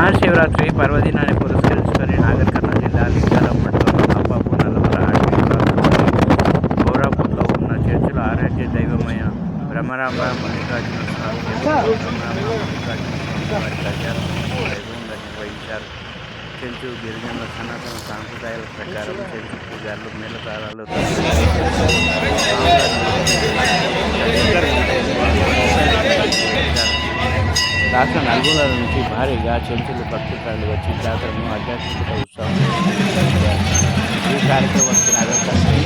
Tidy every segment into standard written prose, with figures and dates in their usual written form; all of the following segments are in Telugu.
మహాశివరాత్రి పర్వదినాన్ని పురస్కరించుకొని నాగర్ కర్నూలు జిల్లా లింగాలం మండలం అప్పాపు నల్లమల అడవి గౌరాపూర్లో ఉన్న చర్చిలో ఆరాధ్య దైవమైన బ్రహ్మరాంబ మల్లికార్జున స్వామి వైభవంగా నిర్వహించారు. చెంచు గిరిజనుల సనాతన సాంప్రదాయాల ప్రకారం చెంచు పూజారులు మేళతాళాలు రాష్ట్ర నలుమూలల నుంచి భారీగా చెంచులు భక్తులు వచ్చి జాతరను ఆధ్యాత్మిక ఉత్సవం ఈ కార్యక్రమం జిల్లా కలెక్టర్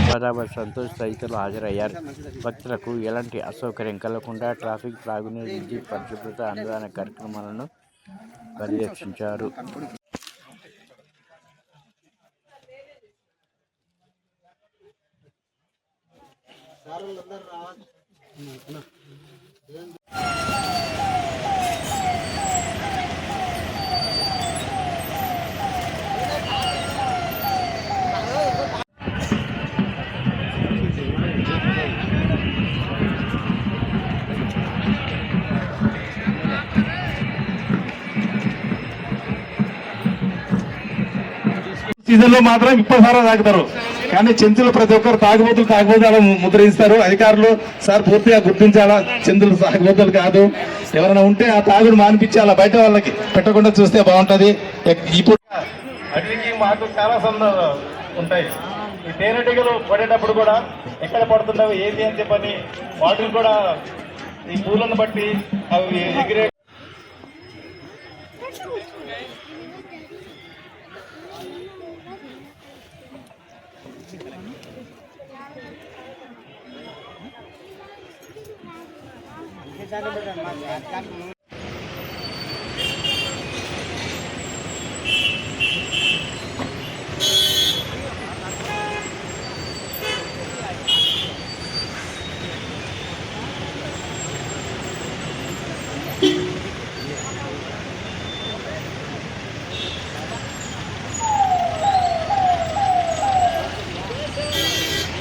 గోదావరి సంతోష్ తదితరులు హాజరయ్యారు. భక్తులకు ఎలాంటి అసౌకర్యం కలగకుండా ట్రాఫిక్, త్రాగునీరు, విద్యుత్, పరిశుభ్రత, అన్నదాన కార్యక్రమాలను పర్యవేక్షించారు. సీజన్ లో మాత్రం ఇప్పసారా తాగుతారు, కానీ చెంచులు ప్రతి ఒక్కరు తాగుబోతులు అలా ముద్రిస్తారు. అధికారులు సార్ పూర్తిగా గుర్తించాలా, చెంచులు తాగుబోతులు కాదు, ఎవరైనా ఉంటే ఆ తాగుడు మానిపించాలా, బయట వాళ్ళకి పెట్టకుండా చూస్తే బాగుంటది. ఇప్పుడు అడిగి మాకు చాలా సందర్భాలు ఉంటాయి. ఈ తేనెటీగలు పడేటప్పుడు కూడా ఎక్కడ పడుతున్నావు ఏంటి అని చెప్పని వాటిని కూడా ఈ పూలను బట్టి అవి ఎగిరే